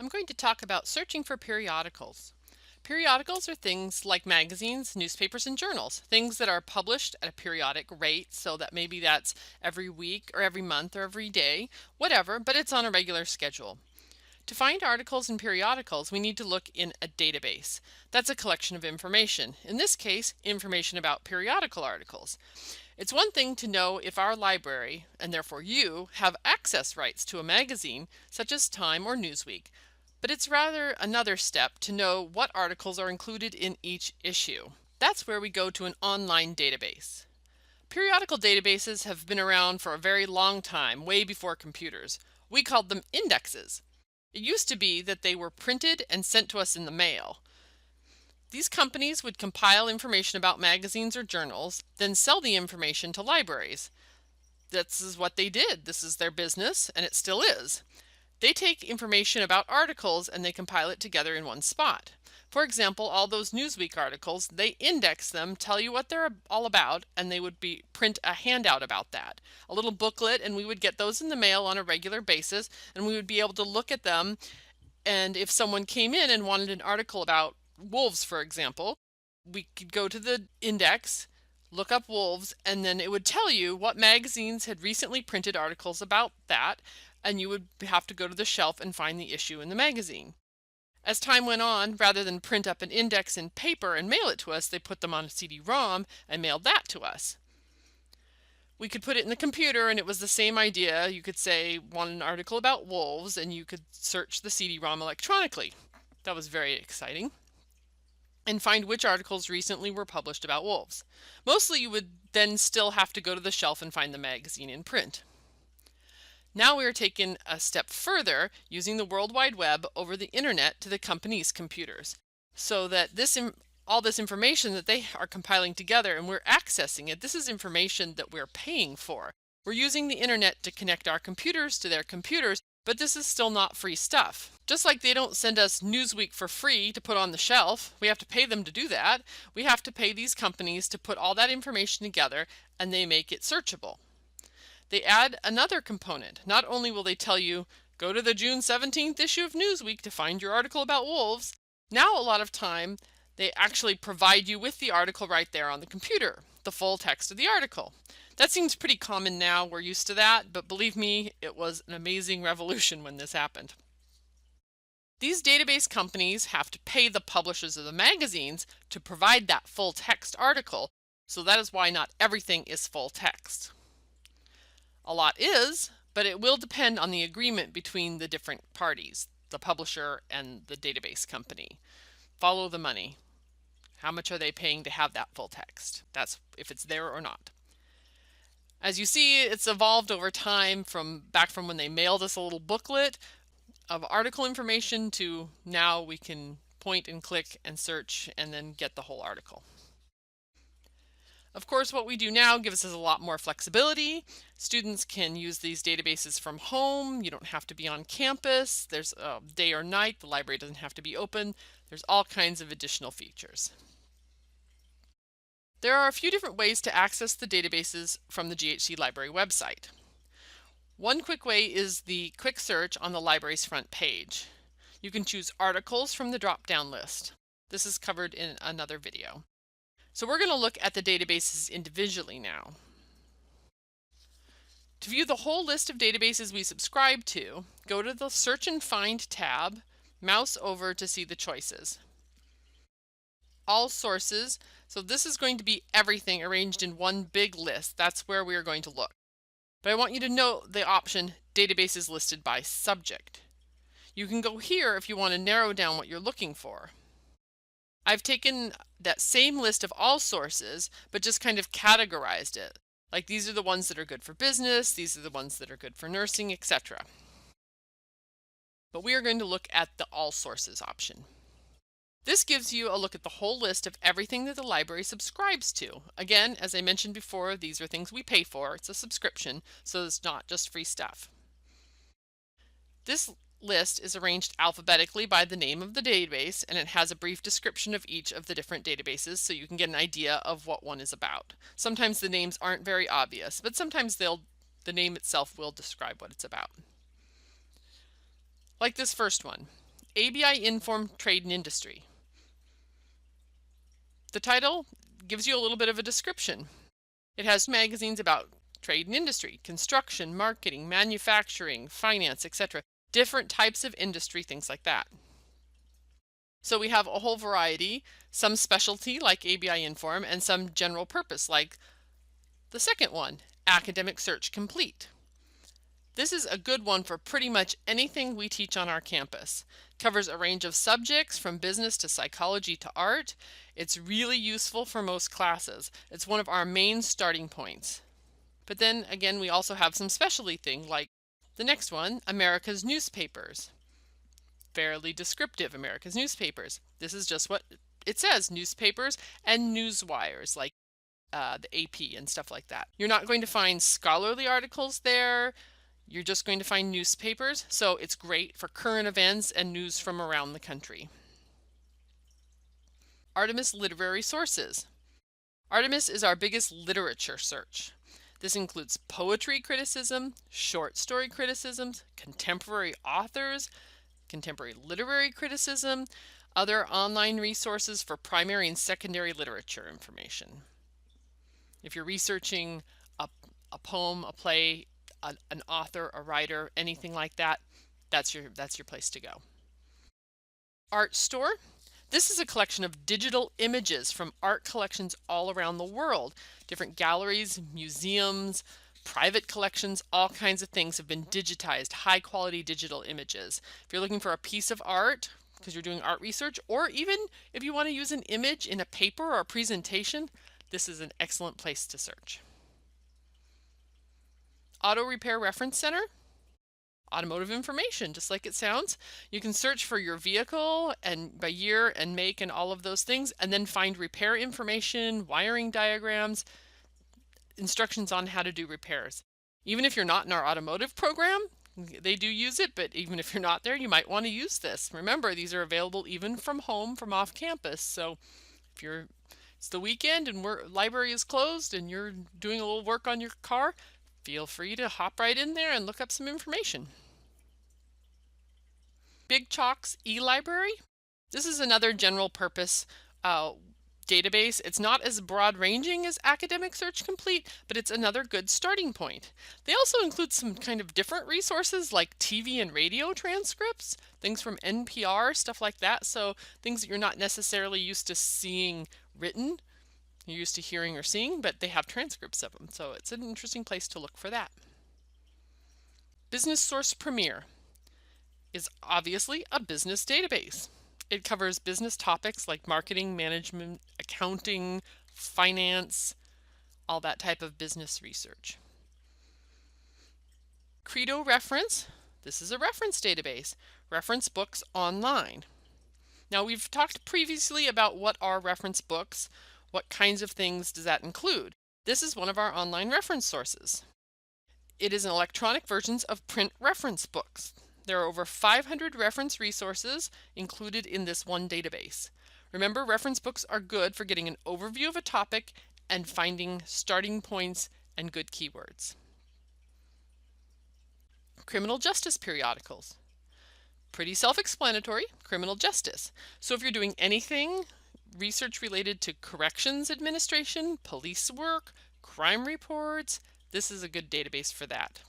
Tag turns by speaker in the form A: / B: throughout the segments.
A: I'm going to talk about searching for periodicals. Periodicals are things like magazines, newspapers, and journals, things that are published at a periodic rate, so that maybe that's every week or every month or every day, whatever, but it's on a regular schedule. To find articles in periodicals, we need to look in a database. That's a collection of information. In this case, information about periodical articles. It's one thing to know if our library, and therefore you, have access rights to a magazine, such as Time or Newsweek, but it's rather another step to know what articles are included in each issue. That's where we go to an online database. Periodical databases have been around for a very long time, way before computers. We called them indexes. It used to be that they were printed and sent to us in the mail. These companies would compile information about magazines or journals, then sell the information to libraries. This is what they did. This is their business, and it still is. They take information about articles and they compile it together in one spot. For example, all those Newsweek articles, they index them, tell you what they're all about, and they would print a handout about that, a little booklet, and we would get those in the mail on a regular basis, and we would be able to look at them. And if someone came in and wanted an article about wolves, for example, we could go to the index, look up wolves, and then it would tell you what magazines had recently printed articles about that, and you would have to go to the shelf and find the issue in the magazine. As time went on, rather than print up an index in paper and mail it to us, they put them on a CD-ROM and mailed that to us. We could put it in the computer and it was the same idea. You could say, want an article about wolves, and you could search the CD-ROM electronically. That was very exciting. And find which articles recently were published about wolves. Mostly you would then still have to go to the shelf and find the magazine in print. Now we are taking a step further, using the World Wide Web over the internet to the company's computers, so that all this information that they are compiling together and we're accessing it, this is information that we're paying for. We're using the internet to connect our computers to their computers, but this is still not free stuff. Just like they don't send us Newsweek for free to put on the shelf, we have to pay them to do that. We have to pay these companies to put all that information together, and they make it searchable. They add another component. Not only will they tell you, go to the June 17th issue of Newsweek to find your article about wolves, now a lot of time they actually provide you with the article right there on the computer, the full text of the article. That seems pretty common now, we're used to that, but believe me, it was an amazing revolution when this happened. These database companies have to pay the publishers of the magazines to provide that full text article, so that is why not everything is full text. A lot is, but it will depend on the agreement between the different parties, the publisher and the database company. Follow the money. How much are they paying to have that full text? That's if it's there or not. As you see, it's evolved over time back from when they mailed us a little booklet of article information to now we can point and click and search and then get the whole article. Of course, what we do now gives us a lot more flexibility. Students can use these databases from home. You don't have to be on campus. There's day or night. The library doesn't have to be open. There's all kinds of additional features. There are a few different ways to access the databases from the GHC Library website. One quick way is the quick search on the library's front page. You can choose articles from the drop-down list. This is covered in another video. So we're going to look at the databases individually now. To view the whole list of databases we subscribe to, go to the Search and Find tab, mouse over to see the choices. All sources, so this is going to be everything arranged in one big list. That's where we are going to look. But I want you to note the option Databases listed by subject. You can go here if you want to narrow down what you're looking for. I've taken that same list of all sources, but just kind of categorized it. Like these are the ones that are good for business, these are the ones that are good for nursing, etc. But we are going to look at the all sources option. This gives you a look at the whole list of everything that the library subscribes to. Again, as I mentioned before, these are things we pay for. It's a subscription, so it's not just free stuff. This list is arranged alphabetically by the name of the database, and it has a brief description of each of the different databases so you can get an idea of what one is about. Sometimes the names aren't very obvious, but sometimes the name itself will describe what it's about. Like this first one, ABI Inform Trade and Industry. The title gives you a little bit of a description. It has magazines about trade and industry, construction, marketing, manufacturing, finance, etc. Different types of industry, things like that. So we have a whole variety, some specialty like ABI Inform, and some general purpose like the second one, Academic Search Complete. This is a good one for pretty much anything we teach on our campus. Covers a range of subjects from business to psychology to art. It's really useful for most classes. It's one of our main starting points. But then again, we also have some specialty thing like the next one, America's Newspapers. Fairly descriptive, America's Newspapers. This is just what it says, newspapers and newswires like the AP and stuff like that. You're not going to find scholarly articles there. You're just going to find newspapers, so it's great for current events and news from around the country. Artemis Literary Sources. Artemis is our biggest literature search. This includes poetry criticism, short story criticisms, contemporary authors, contemporary literary criticism, other online resources for primary and secondary literature information. If you're researching a poem, a play, an author, a writer, anything like that, that's your place to go. Art Store. This is a collection of digital images from art collections all around the world. Different galleries, museums, private collections, all kinds of things have been digitized, high quality digital images. If you're looking for a piece of art, because you're doing art research, or even if you want to use an image in a paper or a presentation, this is an excellent place to search. Auto Repair Reference Center. Automotive information, just like it sounds. You can search for your vehicle and by year and make and all of those things, and then find repair information, wiring diagrams, instructions on how to do repairs. Even if you're not in our automotive program, they do use it, but even if you're not there, you might want to use this. Remember, these are available even from home, from off campus. So if it's the weekend and library is closed and you're doing a little work on your car, feel free to hop right in there and look up some information. Big Chalk's e-library. This is another general purpose database. It's not as broad ranging as Academic Search Complete, but it's another good starting point. They also include some kind of different resources like TV and radio transcripts, things from NPR, stuff like that. So things that you're not necessarily used to seeing written. You're used to hearing or seeing, but they have transcripts of them. So it's an interesting place to look for that. Business Source Premier is obviously a business database. It covers business topics like marketing, management, accounting, finance, all that type of business research. Credo Reference. This is a reference database. Reference books online. Now we've talked previously about what are reference books. What kinds of things does that include? This is one of our online reference sources. It is an electronic versions of print reference books. There are over 500 reference resources included in this one database. Remember, reference books are good for getting an overview of a topic and finding starting points and good keywords. Criminal justice periodicals. Pretty self-explanatory, criminal justice. So if you're doing anything research related to corrections administration, police work, crime reports, this is a good database for that.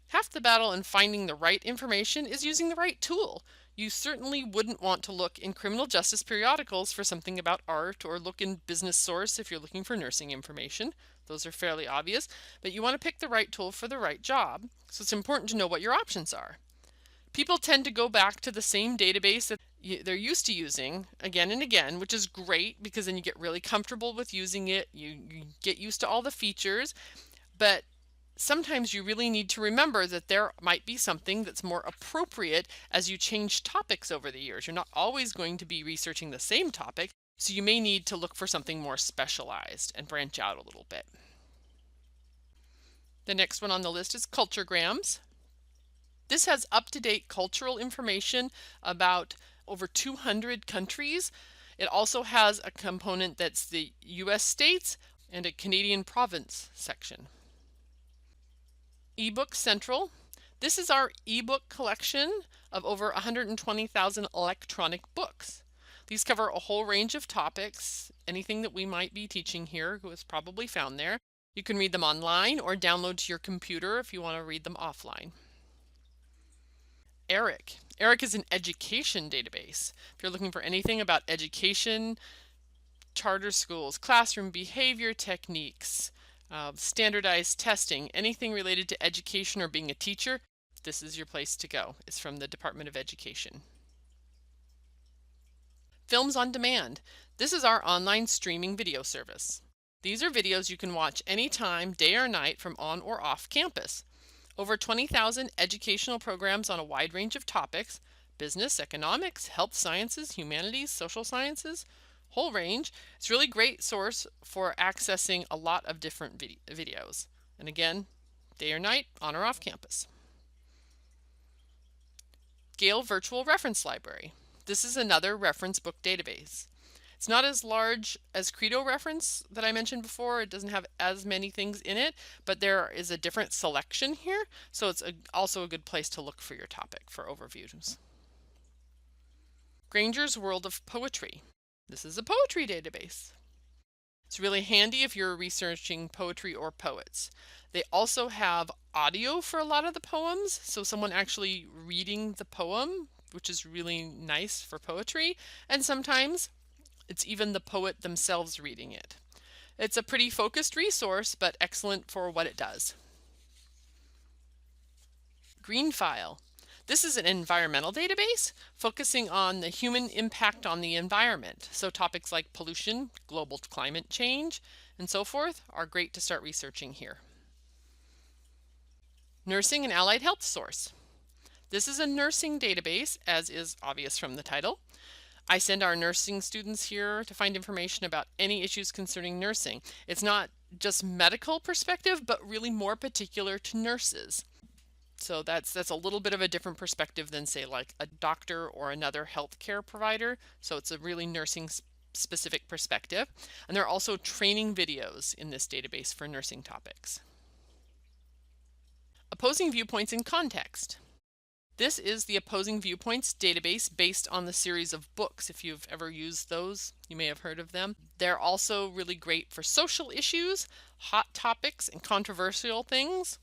A: Half the battle in finding the right information is using the right tool. You certainly wouldn't want to look in criminal justice periodicals for something about art, or look in Business Source if you're looking for nursing information. Those are fairly obvious, but you want to pick the right tool for the right job, so it's important to know what your options are. People tend to go back to the same database that they're used to using again and again, which is great because then you get really comfortable with using it. You get used to all the features, but sometimes you really need to remember that there might be something that's more appropriate as you change topics over the years. You're not always going to be researching the same topic, so you may need to look for something more specialized and branch out a little bit. The next one on the list is Culturegrams. This has up-to-date cultural information about over 200 countries. It also has a component that's the US states and a Canadian province section. eBook Central. This is our ebook collection of over 120,000 electronic books. These cover a whole range of topics. Anything that we might be teaching here was probably found there. You can read them online or download to your computer if you want to read them offline. ERIC. ERIC is an education database. If you're looking for anything about education, charter schools, classroom behavior techniques, standardized testing, anything related to education or being a teacher, this is your place to go. It's from the Department of Education. Films on Demand. This is our online streaming video service. These are videos you can watch anytime, day or night, from on or off campus. Over 20,000 educational programs on a wide range of topics: business, economics, health sciences, humanities, social sciences, whole range. It's a really great source for accessing a lot of different videos. And again, day or night, on or off campus. Gale Virtual Reference Library. This is another reference book database. It's not as large as Credo Reference that I mentioned before. It doesn't have as many things in it, but there is a different selection here, so it's also a good place to look for your topic for overviews. Granger's World of Poetry. This is a poetry database. It's really handy if you're researching poetry or poets. They also have audio for a lot of the poems, so someone actually reading the poem, which is really nice for poetry, and sometimes it's even the poet themselves reading it. It's a pretty focused resource, but excellent for what it does. Greenfile. This is an environmental database focusing on the human impact on the environment. So topics like pollution, global climate change, and so forth are great to start researching here. Nursing and Allied Health Source. This is a nursing database, as is obvious from the title. I send our nursing students here to find information about any issues concerning nursing. It's not just medical perspective, but really more particular to nurses. So that's a little bit of a different perspective than, say, like a doctor or another healthcare provider. So it's a really nursing specific perspective. And there are also training videos in this database for nursing topics. Opposing Viewpoints in Context. This is the Opposing Viewpoints database based on the series of books. If you've ever used those, you may have heard of them. They're also really great for social issues, hot topics, and controversial things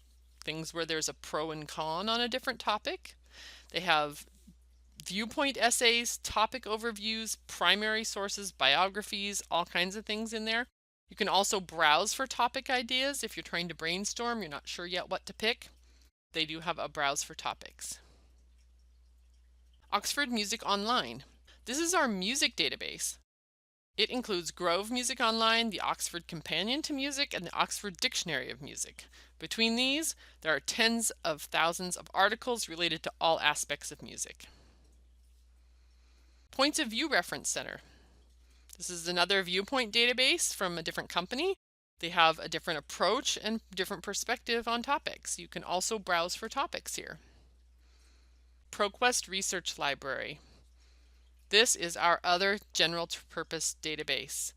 A: where there's a pro and con on a different topic. They have viewpoint essays, topic overviews, primary sources, biographies, all kinds of things in there. You can also browse for topic ideas if you're trying to brainstorm, you're not sure yet what to pick. They do have a browse for topics. Oxford Music Online. This is our music database. It includes Grove Music Online, the Oxford Companion to Music, and the Oxford Dictionary of Music. Between these, there are tens of thousands of articles related to all aspects of music. Points of View Reference Center. This is another viewpoint database from a different company. They have a different approach and different perspective on topics. You can also browse for topics here. ProQuest Research Library. This is our other general purpose database.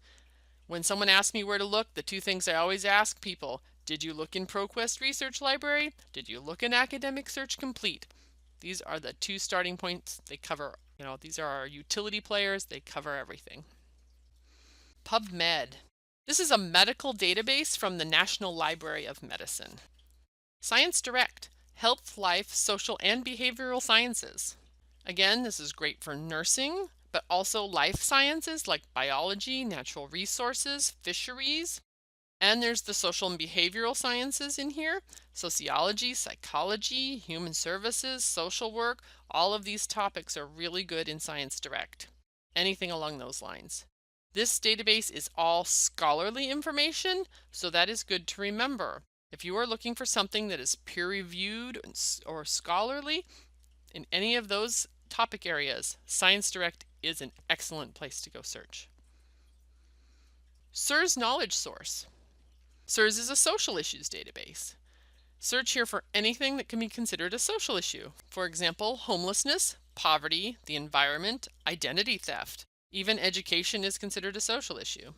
A: When someone asks me where to look, the two things I always ask people: did you look in ProQuest Research Library? Did you look in Academic Search Complete? These are the two starting points. They cover, these are our utility players. They cover everything. PubMed. This is a medical database from the National Library of Medicine. Science Direct. Health, life, social, and behavioral sciences. Again, this is great for nursing, but also life sciences like biology, natural resources, fisheries. And there's the social and behavioral sciences in here: sociology, psychology, human services, social work. All of these topics are really good in Science Direct. Anything along those lines. This database is all scholarly information, so that is good to remember. If you are looking for something that is peer-reviewed or scholarly in any of those topic areas, Science Direct is an excellent place to go search. SIRS Knowledge Source. SIRS is a social issues database. Search here for anything that can be considered a social issue. For example, homelessness, poverty, the environment, identity theft. Even education is considered a social issue.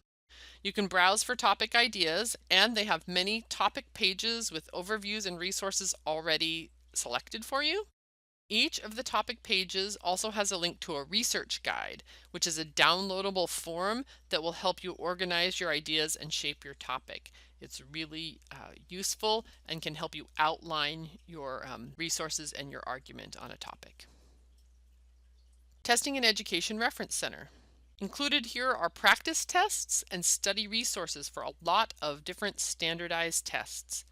A: You can browse for topic ideas, and they have many topic pages with overviews and resources already selected for you. Each of the topic pages also has a link to a research guide, which is a downloadable form that will help you organize your ideas and shape your topic. It's really useful and can help you outline your resources and your argument on a topic. Testing and Education Reference Center. Included here are practice tests and study resources for a lot of different standardized tests.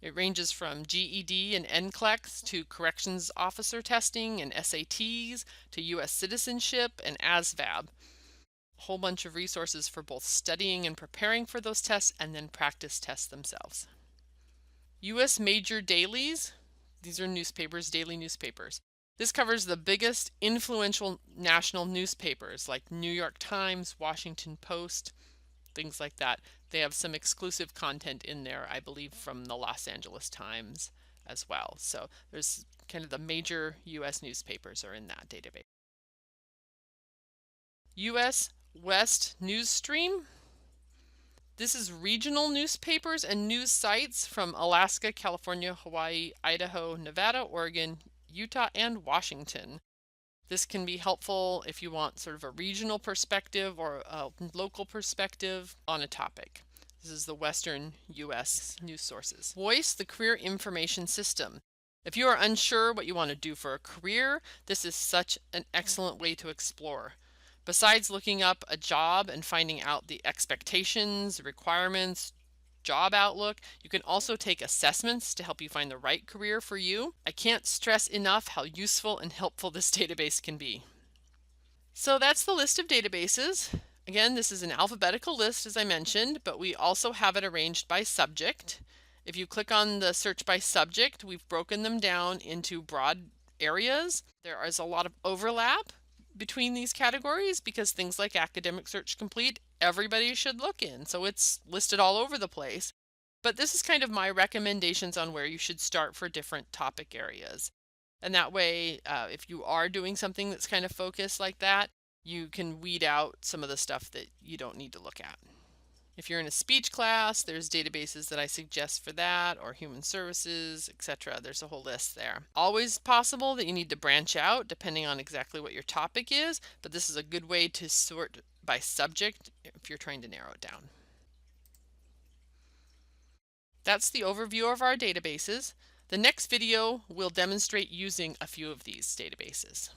A: It ranges from GED and NCLEX to corrections officer testing and SATs to U.S. citizenship and ASVAB. A whole bunch of resources for both studying and preparing for those tests and then practice tests themselves. U.S. Major Dailies. These are newspapers, daily newspapers. This covers the biggest influential national newspapers like New York Times, Washington Post, things like that. They have some exclusive content in there, I believe, from the Los Angeles Times as well. So there's kind of the major U.S. newspapers are in that database. U.S. West News Stream. This is regional newspapers and news sites from Alaska, California, Hawaii, Idaho, Nevada, Oregon, Utah, and Washington. This can be helpful if you want sort of a regional perspective or a local perspective on a topic. This is the Western U.S. news sources. Voice, the Career Information System. If you are unsure what you want to do for a career, this is such an excellent way to explore. Besides looking up a job and finding out the expectations, requirements, job outlook, you can also take assessments to help you find the right career for you. I can't stress enough how useful and helpful this database can be. So that's the list of databases. Again, this is an alphabetical list, as I mentioned, but we also have it arranged by subject. If you click on the search by subject, we've broken them down into broad areas. There is a lot of overlap between these categories because things like Academic Search Complete, everybody should look in. So it's listed all over the place. But this is kind of my recommendations on where you should start for different topic areas. And that way, if you are doing something that's kind of focused like that, you can weed out some of the stuff that you don't need to look at. If you're in a speech class, there's databases that I suggest for that, or human services, etc. There's a whole list there. Always possible that you need to branch out depending on exactly what your topic is, but this is a good way to sort by subject if you're trying to narrow it down. That's the overview of our databases. The next video will demonstrate using a few of these databases.